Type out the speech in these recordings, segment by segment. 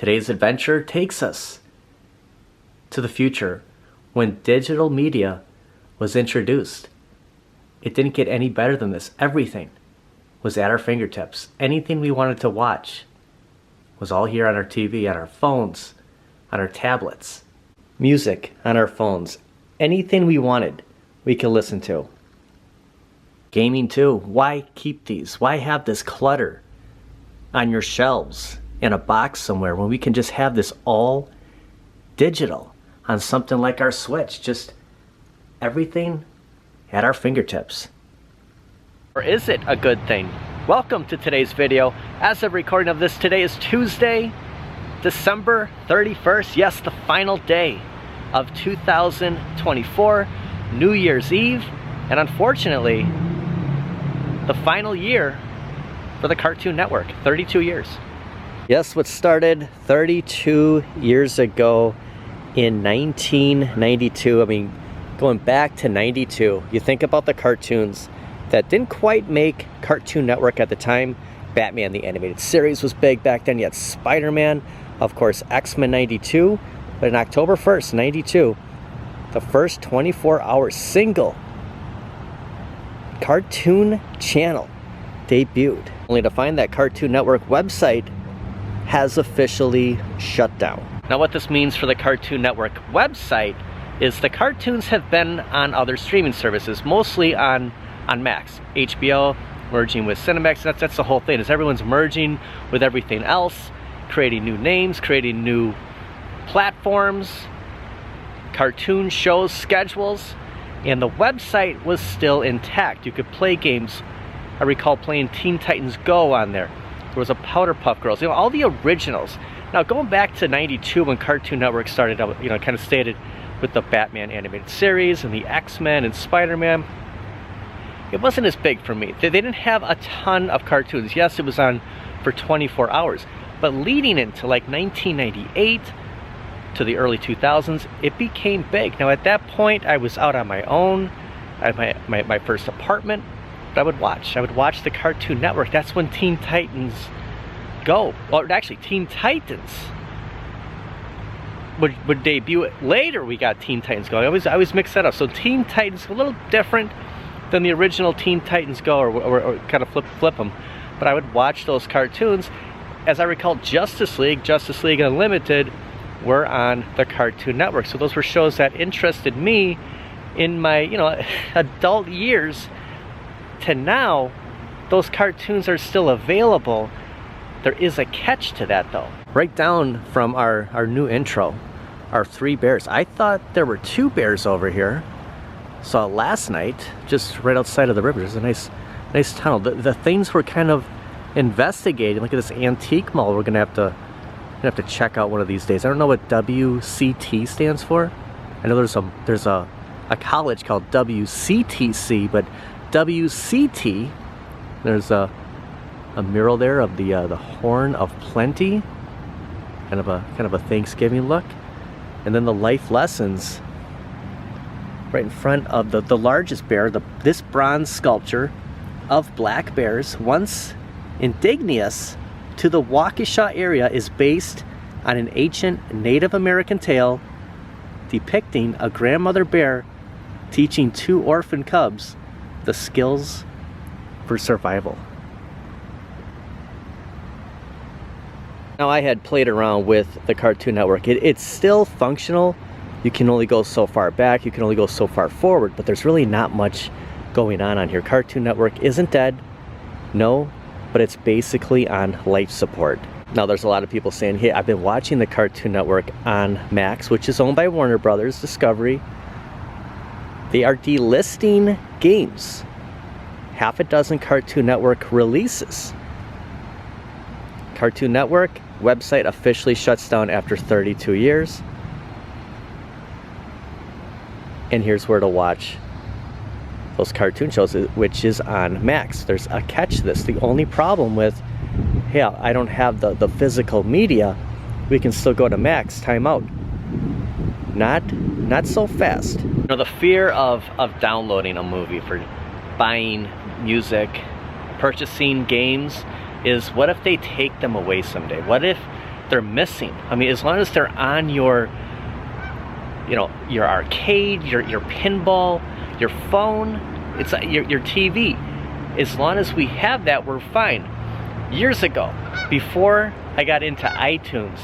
Today's adventure takes us to the future when digital media was introduced. It didn't get any better than this. Everything was at our fingertips. Anything we wanted to watch was all here on our TV, on our phones, on our tablets. Music on our phones. Anything we wanted, we could listen to. Gaming too. Why keep these? Why have this clutter on your shelves in a box somewhere when we can just have this all digital on something like our Switch? Just everything at our fingertips. Or is it a good thing? Welcome to today's video. As of recording of this, today is Tuesday, December 31st. Yes, the final day of 2024, New Year's Eve, and unfortunately, the final year for the Cartoon Network, 32 years. Yes, what started 32 years ago in 1992. I mean, going back to 92, you think about the cartoons that didn't quite make Cartoon Network at the time. Batman the Animated Series was big back then. You had Spider-Man, of course, X-Men 92. But in October 1st, 92, the first 24-hour single cartoon channel debuted, only to find that Cartoon Network website has officially shut down. Now what this means for the Cartoon Network website is the cartoons have been on other streaming services, mostly on Max. HBO merging with Cinemax. That's the whole thing, is everyone's merging with everything else, creating new names, creating new platforms, cartoon shows, schedules, and the website was still intact. You could play games. I recall playing Teen Titans Go on there. There was a Powderpuff Girls, you know, all the originals. Now going back to 92 when Cartoon Network started, you know, kind of stated with the Batman Animated Series and the X-Men and Spider-Man, it wasn't as big for me. They didn't have a ton of cartoons. Yes, it was on for 24 hours, but leading into like 1998 to the early 2000s, it became big. Now at that point, I was out on my own. I had my first apartment, but I would watch the Cartoon Network. That's when Teen Titans Go, well actually Teen Titans would debut. Later we got Teen Titans Go. I always mix that up. So Teen Titans, a little different than the original Teen Titans Go, or kind of flip them. But I would watch those cartoons. As I recall, Justice League Unlimited were on the Cartoon Network. So those were shows that interested me in my, you know, adult years. To now, those cartoons are still available. There is a catch to that though. Right down from our new intro, our 3 bears. I thought there were 2 bears over here. Saw last night, just right outside of the river. There's a nice tunnel. The things we're kind of investigating. Look at this antique mall. We're gonna have to check out one of these days. I don't know what WCT stands for. I know there's a college called WCTC, but WCT, there's a mural there of the Horn of Plenty, kind of a Thanksgiving look, and then the life lessons right in front of the largest bear. This bronze sculpture of black bears, once indigenous to the Waukesha area, is based on an ancient Native American tale depicting a grandmother bear teaching 2 orphan cubs the skills for survival. Now I had played around with the Cartoon Network. It's still functional. You can only go so far back, you can only go so far forward, but there's really not much going on here. Cartoon Network isn't dead, no, but it's basically on life support. Now there's a lot of people saying, hey, I've been watching the Cartoon Network on Max, which is owned by Warner Brothers Discovery. They are delisting games. Half a dozen Cartoon Network releases. Cartoon Network website officially shuts down after 32 years. And here's where to watch those cartoon shows, which is on Max. There's a catch to this. The only problem with, hey, I don't have the physical media, we can still go to Max. Time out. Not so fast. You know, the fear of downloading a movie, for buying music, purchasing games, is what if they take them away someday? What if they're missing. I mean, as long as they're on your, you know, your arcade, your pinball, your phone, it's your TV. As long as we have that, we're fine. Years ago, before I got into iTunes,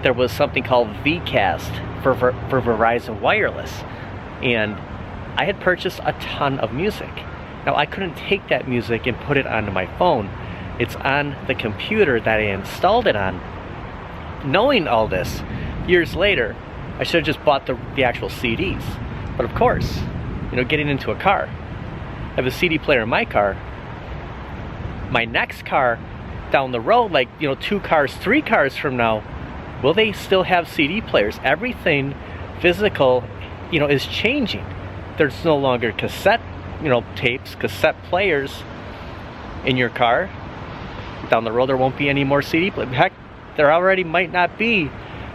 there was something called Vcast for Verizon Wireless, and I had purchased a ton of music. Now I couldn't take that music and put it onto my phone. It's on the computer that I installed it on. Knowing all this, years later, I should have just bought the actual CDs. But of course, you know, getting into a car, I have a CD player in my car. My next car down the road, like, you know, 2 cars, 3 cars from now, will they still have CD players? Everything physical, you know, is changing. There's no longer cassette, you know, tapes, cassette players in your car. Down the road, there won't be any more CD players. Heck, there already might not be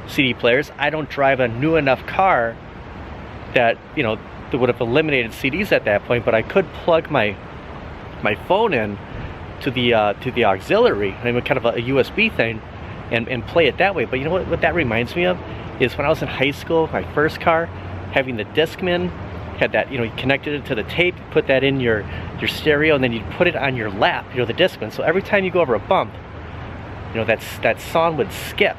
CD players. I don't drive a new enough car that, you know, that would have eliminated CDs at that point, but I could plug my phone in to the auxiliary, I mean, kind of a USB thing, and play it that way. But you know what that reminds me of is when I was in high school, my first car, having the Discman, had that, you know, you connected it to the tape, put that in your stereo, and then you'd put it on your lap, you know, the Discman. So every time you go over a bump, you know, that song would skip.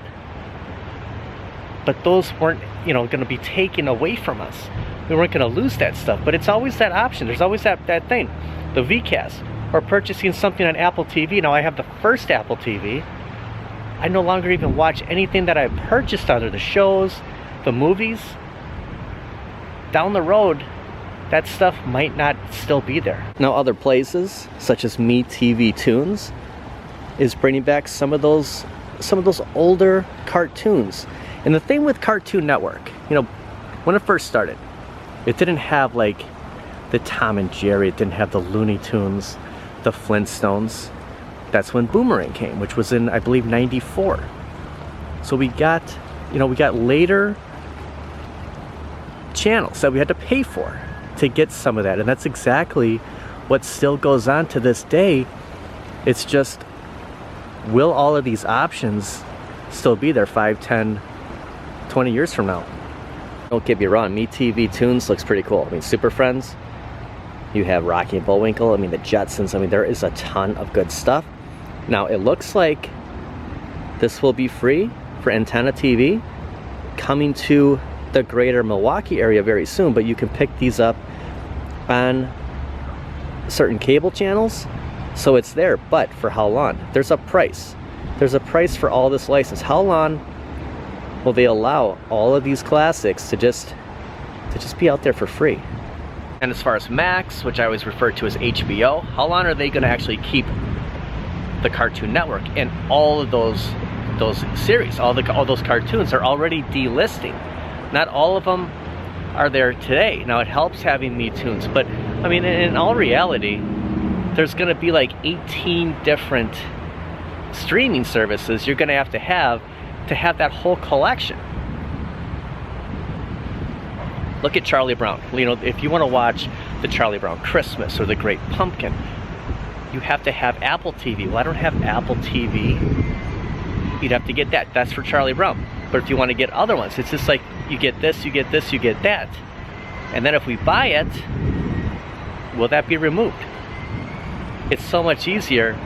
But those weren't, you know, going to be taken away from us. We weren't going to lose that stuff. But it's always that option. There's always that thing, the Vcast, or purchasing something on Apple TV. Now I have the first Apple TV. I no longer even watch anything that I purchased under the shows, the movies. Down the road, that stuff might not still be there. Now other places, such as Me TV Tunes, is bringing back some of those older cartoons. And the thing with Cartoon Network, you know, when it first started, it didn't have like the Tom and Jerry, it didn't have the Looney Tunes, the Flintstones. That's when Boomerang came, which was in, I believe, '94. So we got later channels that we had to pay for to get some of that, and that's exactly what still goes on to this day. It's just, will all of these options still be there 5, 10, 20 years from now? Don't get me wrong, Me TV Tunes looks pretty cool. I mean, Super Friends, you have Rocky and Bullwinkle, I mean, the Jetsons, I mean, there is a ton of good stuff. Now, it looks like this will be free for antenna TV, coming to the greater Milwaukee area very soon, but you can pick these up on certain cable channels, so it's there. But for how long? There's a price. There's a price for all this license. How long will they allow all of these classics to just be out there for free? And as far as Max, which I always refer to as HBO, how long are they going to actually keep the Cartoon Network? And all of those series, all those cartoons are already delisting. Not all of them are there today. Now it helps having Me Tunes, but I mean, in all reality, there's going to be like 18 different streaming services you're going to have that whole collection. Look at Charlie Brown. You know, if you want to watch the Charlie Brown Christmas or the Great Pumpkin, you have to have Apple TV. Well, I don't have Apple TV. You'd have to get that. That's for Charlie Brown. But if you want to get other ones, it's just like you get this, you get this, you get that. And then if we buy it, will that be removed? It's so much easier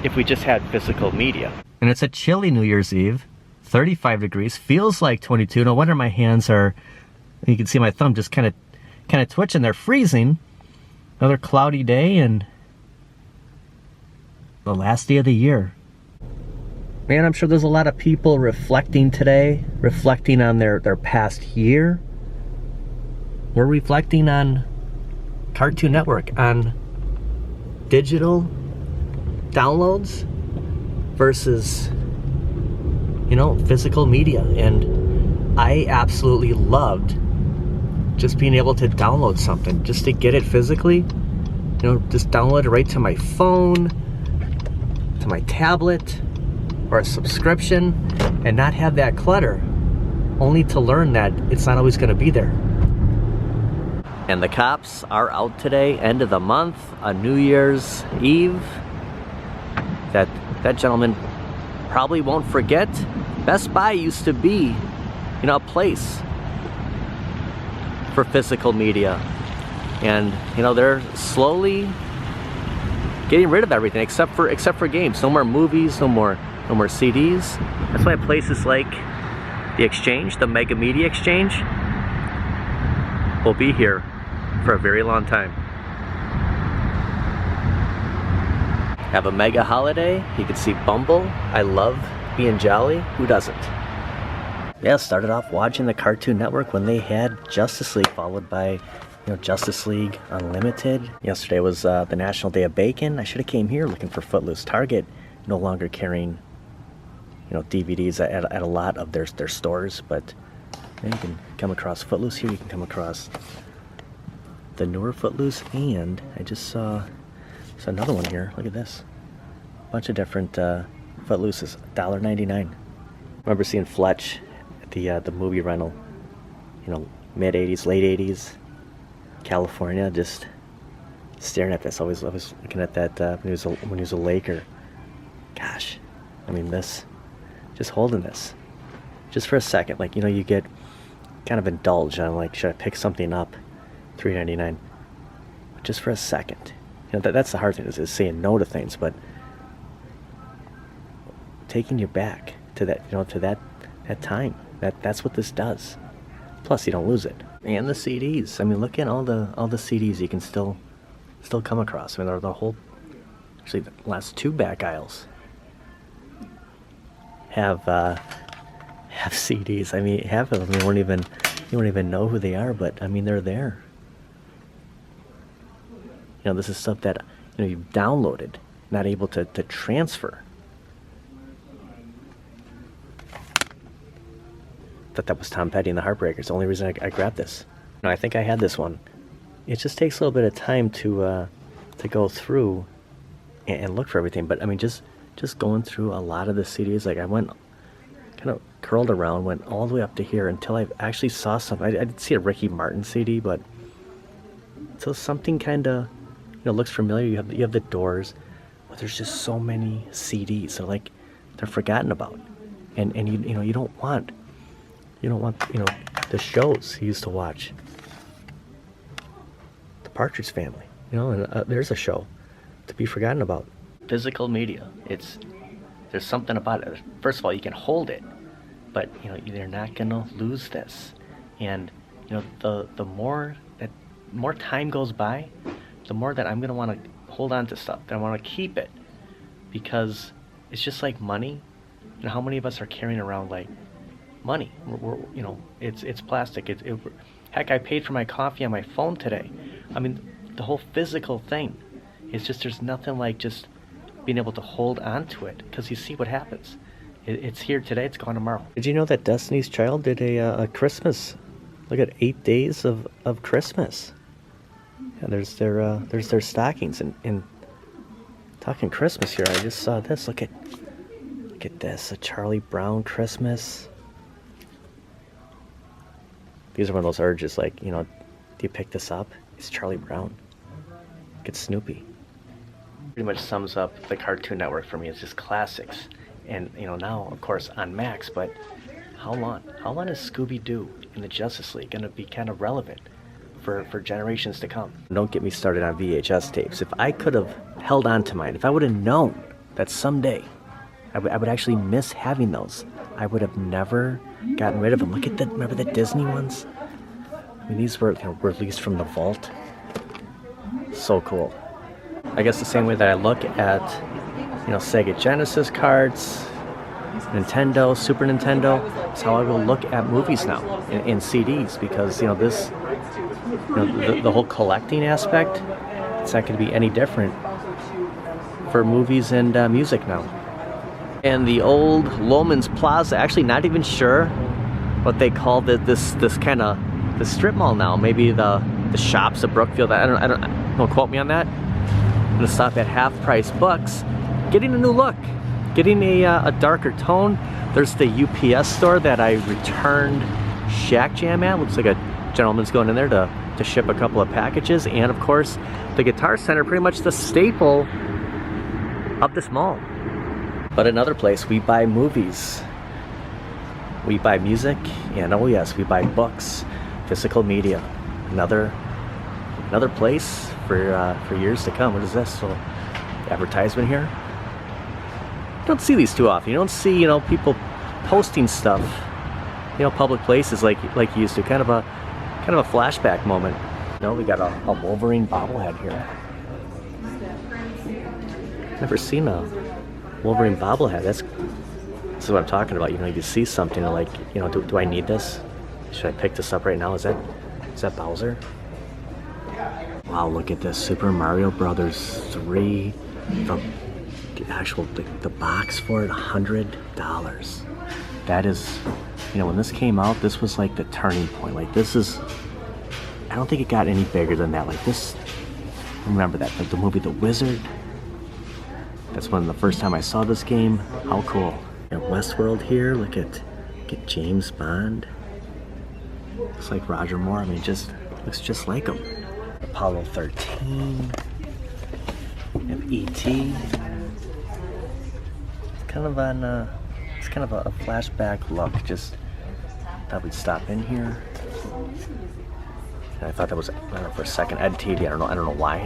if we just had physical media. And it's a chilly New Year's Eve, 35 degrees, feels like 22. No wonder my hands are, you can see my thumb just kind of twitching. They're freezing. Another cloudy day and the last day of the year. Man, I'm sure there's a lot of people reflecting today, reflecting on their past year. We're reflecting on Cartoon Network, on digital downloads versus, you know, physical media. And I absolutely loved just being able to download something, just to get it physically, you know, just download it right to my phone, to my tablet, or a subscription, and not have that clutter, only to learn that it's not always going to be there. And the cops are out today, end of the month, on New Year's Eve. That gentleman probably won't forget, Best Buy used to be, you know, a place for physical media. And, you know, they're slowly getting rid of everything except for games. No more movies, no more CDs. That's why places like the Exchange, the Mega Media Exchange, will be here for a very long time. Have a mega holiday. You can see Bumble. I love being jolly. Who doesn't? Yeah, started off watching the Cartoon Network when they had Justice League, followed by, you know, Justice League Unlimited. Yesterday was the National Day of Bacon. I should have came here looking for Footloose. Target no longer carrying, you know, DVDs at a lot of their stores, but you can come across Footloose here. You can come across the newer Footloose, and I just saw another one here. Look at this. A bunch of different Footlooses. $1.99. Remember seeing Fletch at the movie rental, you know, mid 80s, late 80s, California, just staring at this. I was looking at that when he was a Laker. Gosh, I mean, this, just holding this, just for a second, like, you know, you get kind of indulged on, like, should I pick something up? $3.99. Just for a second. You know, that's the hard thing, is saying no to things, but taking you back to that, you know, to that time. That's what this does. Plus, you don't lose it. And the CDs. I mean, look at all the CDs you can still come across. I mean, the whole, actually, the last two back aisles have CDs. I mean, half of them you won't even know who they are, but I mean, they're there. You know, this is stuff that, you know, you've downloaded, not able to transfer. That was Tom Petty and the Heartbreakers. The only reason I grabbed this. No, I think I had this one. It just takes a little bit of time to go through and look for everything. But I mean, just going through a lot of the CDs. Like, I went kind of curled around, went all the way up to here until I actually saw something. I did see a Ricky Martin CD, but so something kind of, you know, looks familiar. You have the Doors, but there's just so many CDs. So, like, they're forgotten about, and you know, you don't want you know, the shows you used to watch. The Partridge Family, you know, and there's a show to be forgotten about. Physical media, there's something about it. First of all, you can hold it, but, you know, you're not gonna lose this. And, you know, the more time goes by, the more that I'm gonna want to hold on to stuff, that I want to keep it, because it's just like money. You know, how many of us are carrying around, like, money? You know, it's plastic. Heck, I paid for my coffee on my phone today. I mean, the whole physical thing, it's just, there's nothing like just being able to hold on to it, because you see what happens. It's here today, it's gone tomorrow. Did you know that Destiny's Child did a Christmas? Look at 8 days of Christmas. And there's their stockings, and talking Christmas here, I just saw this. Look at this, a Charlie Brown Christmas. These are one of those urges, like, you know, do you pick this up? It's Charlie Brown. Look at Snoopy. Pretty much sums up the Cartoon Network for me. It's just classics. And, you know, now, of course, on Max, but how long is Scooby-Doo and the Justice League going to be kind of relevant for generations to come? Don't get me started on VHS tapes. If I could have held on to mine, if I would have known that someday I would actually miss having those, I would have never gotten rid of them. Look at remember the Disney ones? I mean, these were, you know, released from the vault. So cool. I guess the same way that I look at, you know, Sega Genesis cards, Nintendo, Super Nintendo, is how I will look at movies now in CDs, because, you know, this, you know, the whole collecting aspect, it's not going to be any different for movies and music now. And the old Loman's Plaza, actually not even sure what they call this kind of the strip mall now. Maybe the shops of Brookfield. Don't quote me on that. I'm gonna stop at Half Price Books, getting a new look, getting a darker tone. There's the UPS store that I returned Shack Jam at. Looks like a gentleman's going in there to ship a couple of packages. And of course, the Guitar Center, pretty much the staple of this mall. But another place, we buy movies. We buy music, and oh yes, we buy books, physical media. Another place for years to come. What is this? So, advertisement here. You don't see these too often. You don't see, you know, people posting stuff, you know, public places like you used to. Kind of a flashback moment. You know, we got a Wolverine bobblehead here. Never seen a Wolverine bobblehead. This is what I'm talking about. You know, you see something like, you know, do I need this? Should I pick this up right now? Is that Bowser? Wow, look at this. Super Mario Brothers 3. The box for it, $100. That is, you know, when this came out, this was like the turning point. Like, this is, I don't think it got any bigger than that. Like this, remember that, the movie The Wizard? That's when the first time I saw this game. How cool. And Westworld here, look at James Bond. Looks like Roger Moore. I mean, looks just like him. Apollo 13. And E.T. It's kind of a flashback look. Just thought we'd stop in here. And I thought that was, I don't know, for a second, Ed TV. I don't know why.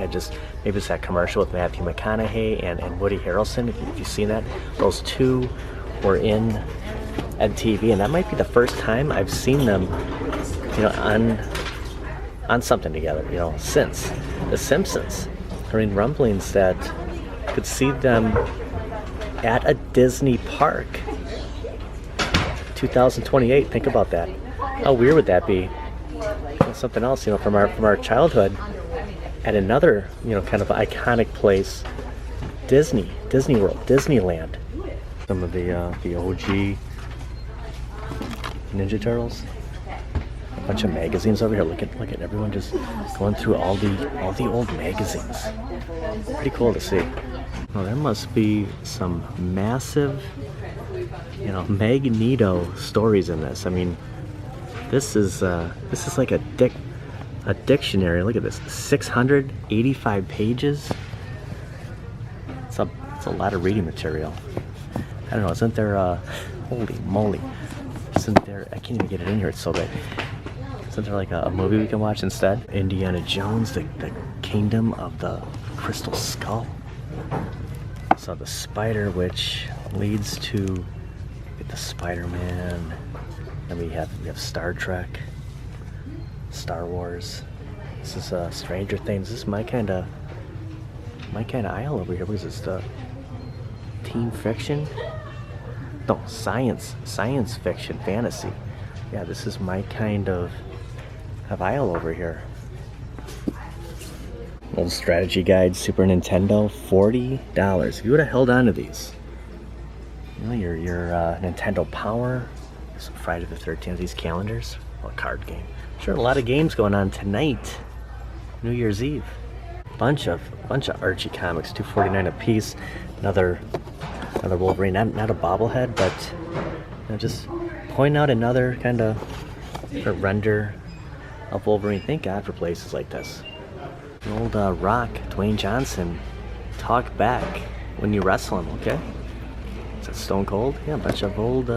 Maybe it's that commercial with Matthew McConaughey and Woody Harrelson. If you've seen that, those two were in Ed TV, and that might be the first time I've seen them, you know, on something together. You know, since The Simpsons. Hearing rumblings that could see them at a Disney park. 2028. Think about that. How weird would that be? Something else, you know, from our childhood, at another, you know, kind of iconic place, Disney World, Disneyland. Some of the OG Ninja Turtles. A bunch of magazines over here. Look at everyone just going through all the old magazines. Pretty cool to see. Well, there must be some massive, you know, Magneto stories in this. I mean, this is like a dictionary. Look at this, 685 pages. It's a lot of reading material. I don't know, isn't there holy moly, isn't there, I can't even get it in here, it's so big. Isn't there like a movie we can watch instead? Indiana Jones, the Kingdom of the Crystal Skull. So the spider, which leads to the Spider-Man. Then we have Star Trek, Star Wars. This is Stranger Things. This is my kind of aisle over here. What is this? The teen fiction? No, science fiction, fantasy. Yeah, this is my kind of aisle over here. Old strategy guide, Super Nintendo, $40. If you would have held on to these, you know, your Nintendo Power. Some Friday the 13th, these calendars, a card game. Sure, a lot of games going on tonight, New Year's Eve. Bunch of Archie comics, $2.49 a piece. Another Wolverine, not a bobblehead, but you know, just point out another kind of render of Wolverine. Thank God for places like this. The old Rock, Dwayne Johnson, talk back when you wrestle him, okay? Is that Stone Cold? Yeah, a bunch of old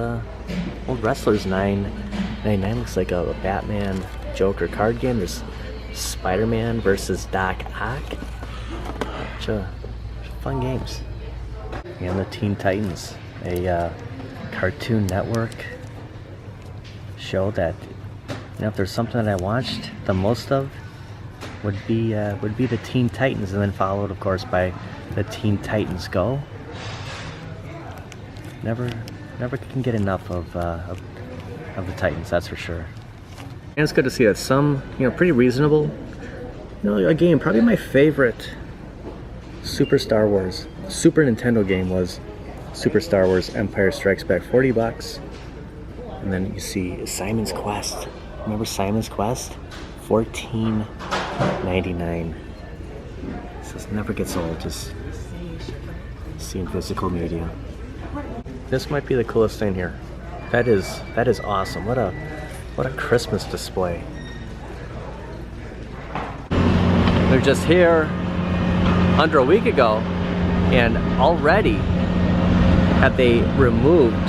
wrestlers. $9.99 looks like a Batman Joker card game. There's Spider-Man versus Doc Ock. Bunch of fun games. And the Teen Titans, a Cartoon Network show that, you know, if there's something that I watched the most of, would be the Teen Titans, and then followed, of course, by the Teen Titans Go. Never can get enough of the Titans, that's for sure. And it's good to see that some, you know, pretty reasonable, you know, a game. Probably my favorite Super Nintendo game was Super Star Wars Empire Strikes Back, $40. And then you see Simon's Quest. Remember Simon's Quest? $14.99. This never gets old, just seeing physical media. This might be the coolest thing here. That is awesome. What a Christmas display. They're just here under a week ago, and already have they removed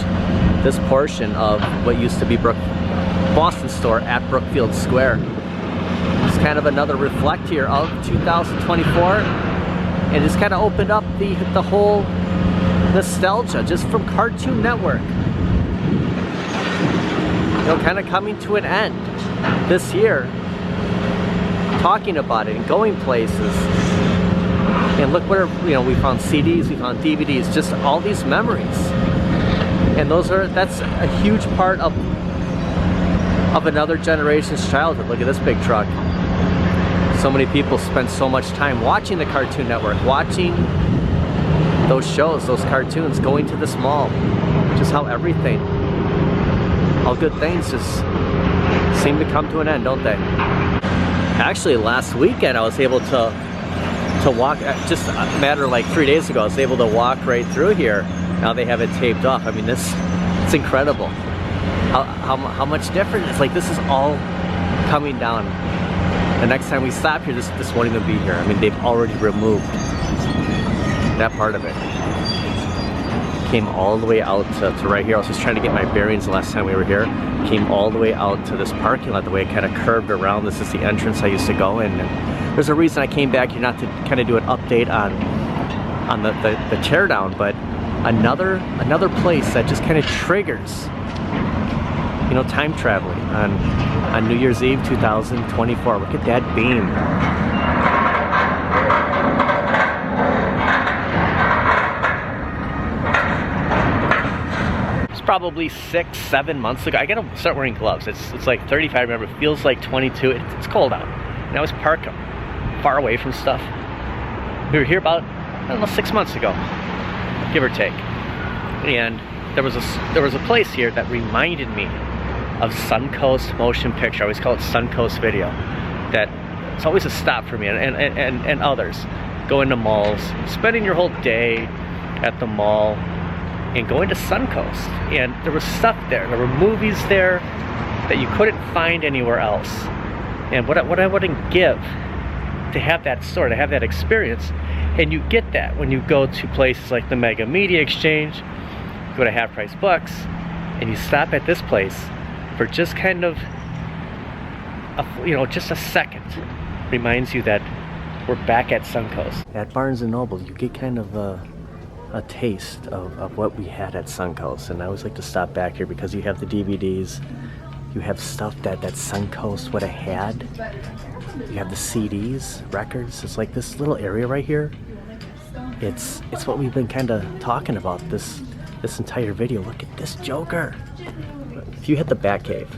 this portion of what used to be Boston store at Brookfield Square. It's kind of another reflect here of 2024, and it's kind of opened up the whole nostalgia just from Cartoon Network. You know, kind of coming to an end this year, talking about it and going places. And look where, you know, we found CDs, we found DVDs, just all these memories. And that's a huge part of another generation's childhood. Look at this big truck. So many people spend so much time watching the Cartoon Network, watching those shows, those cartoons, going to this mall. Just how everything, all good things just seem to come to an end, don't they? Actually, last weekend I was able to walk, just a matter of like 3 days ago, I was able to walk right through here. Now they have it taped off. I mean, it's incredible how much different it's like. This is all coming down. The next time we stop here, this won't even be here. I mean, they've already removed that part of it. Came all the way out to right here. I was just trying to get my bearings the last time we were here. Came all the way out to this parking lot, the way it kind of curved around. This is the entrance I used to go in. And there's a reason I came back here, not to kind of do an update on the teardown, but another place that just kind of triggers, you know, time traveling on New Year's Eve 2024. Look at that beam. It's probably 6-7 months ago. I gotta start wearing gloves. It's like 35, remember, it feels like 22. It's cold out. And I was parked far away from stuff. We were here about, I don't know, 6 months ago, give or take. And there was a place here that reminded me of Suncoast Motion Picture. I always call it Suncoast Video. That it's always a stop for me and others. Going to malls, spending your whole day at the mall, and going to Suncoast. And there was stuff there. There were movies there that you couldn't find anywhere else. And what I wouldn't give to have that store, to have that experience. And you get that when you go to places like the Mega Media Exchange, go to Half Price Books, and you stop at this place for just kind of, just a second. Reminds you that we're back at Suncoast. At Barnes & Noble, you get kind of a taste of what we had at Suncoast. And I always like to stop back here because you have the DVDs, you have stuff that Suncoast would have had. You have the CDs, records. It's like this little area right here. It's what we've been kind of talking about this entire video. Look at this Joker. If you hit the Batcave,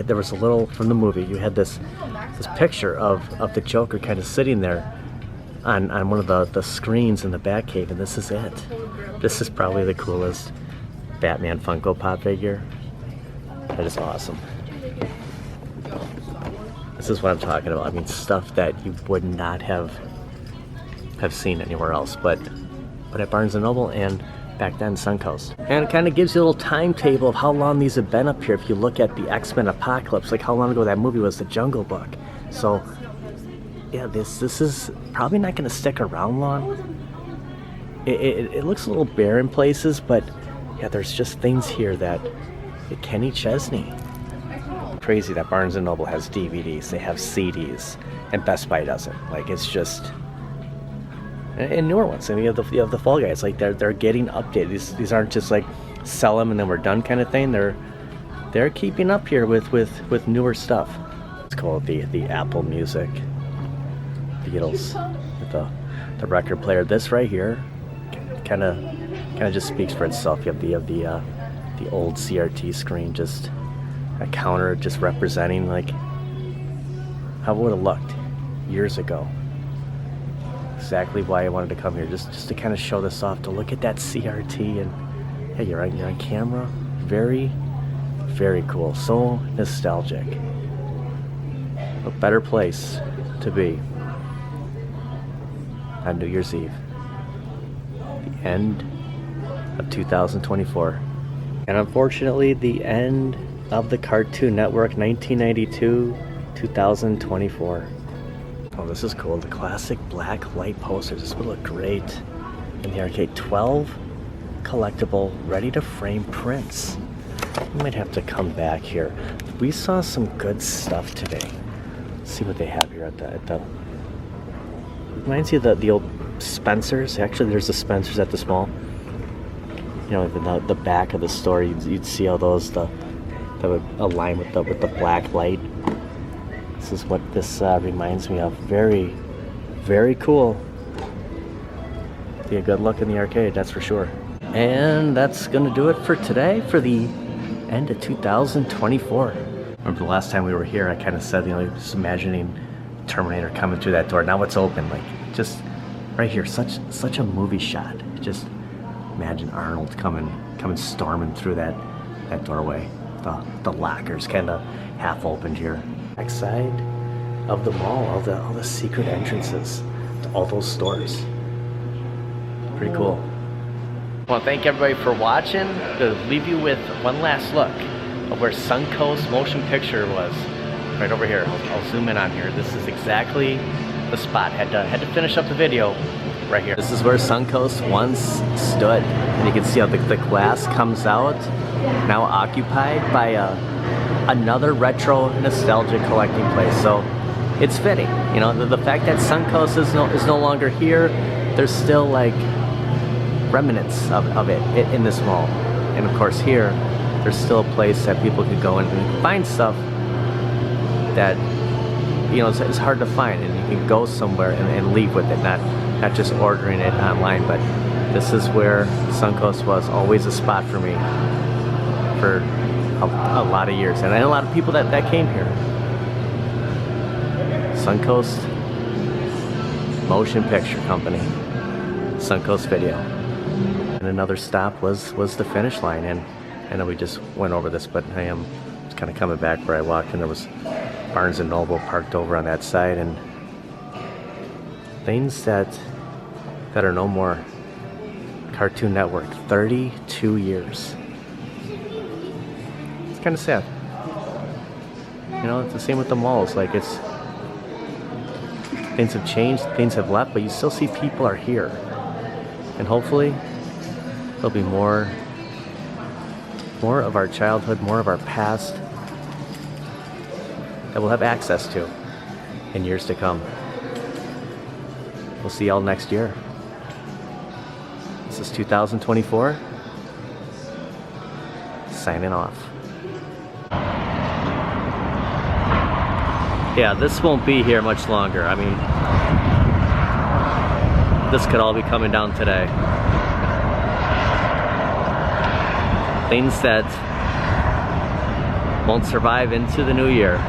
there was a little from the movie. You had this picture of the Joker kind of sitting there on one of the screens in the Batcave, and this is it. This is probably the coolest Batman Funko Pop figure. That is awesome. This is what I'm talking about. I mean, stuff that you would not have seen anywhere else, but at Barnes & Noble and back then Suncoast. And it kind of gives you a little timetable of how long these have been up here. If you look at the X-Men Apocalypse, like how long ago that movie was, The Jungle Book. So yeah, this is probably not going to stick around long. It looks a little bare in places, but yeah, there's just things here that Kenny Chesney. Crazy that Barnes & Noble has DVDs, they have CDs, and Best Buy doesn't. Like, it's just, and newer ones. I mean, you have the Fall Guys. Like, they're getting updated. These aren't just like sell them and then we're done kind of thing. They're keeping up here with newer stuff. It's called the Apple Music Beatles with the record player. This right here kind of just speaks for itself. You have the old CRT screen, just a counter just representing like how it would have looked years ago. Exactly why I wanted to come here, just to kind of show this off, to look at that CRT, and hey, you're on camera. Very, very cool. So nostalgic. A better place to be on New Year's Eve. The end of 2024. And unfortunately, the end of the Cartoon Network, 1992, 2024. Oh, this is cool. The classic black light posters. This would look great in the arcade. 12 collectible, ready-to-frame prints. We might have to come back here. We saw some good stuff today. Let's see what they have here at the reminds you of the old Spencer's. Actually, there's the Spencer's at this mall. You know, the back of the store, you'd see all those that would align with the black light. This is what this reminds me of. Very, very cool. Be a good look in the arcade, that's for sure. And that's gonna do it for today, for the end of 2024. Remember the last time we were here, I kind of said, you know, just imagining Terminator coming through that door. Now it's open, like just right here, such a movie shot. Just imagine Arnold coming storming through that doorway. The lockers kind of half opened here. Backside of the mall, all the secret entrances to all those stores. Pretty cool. I want to thank everybody for watching. I'm going to leave you with one last look of where Suncoast Motion Picture was. Right over here. I'll zoom in on here. This is exactly the spot. Had to finish up the video right here. This is where Suncoast once stood. And you can see how the glass comes out, now occupied by another retro nostalgic collecting place. So it's fitting. You know, the fact that Suncoast is no longer here, there's still like remnants of it in this mall. And of course here, there's still a place that people could go in and find stuff that, you know, it's hard to find, and you can go somewhere and leave with it, not just ordering it online. But this is where Suncoast was always a spot for me for a lot of years, and a lot of people that came here. Suncoast Motion Picture Company, Suncoast Video. And another stop was the finish line, and I know we just went over this, but I am just kind of coming back where I walked, and there was Barnes & Noble parked over on that side, and things that are no more. Cartoon Network, 32 years. It's kind of sad. You know, it's the same with the malls. Like, it's things have changed, things have left, but you still see people are here, and hopefully there'll be more of our childhood, more of our past that we'll have access to in years to come. We'll see y'all next year. This is 2024. Signing off. Yeah, this won't be here much longer. I mean, this could all be coming down today. Things that won't survive into the new year.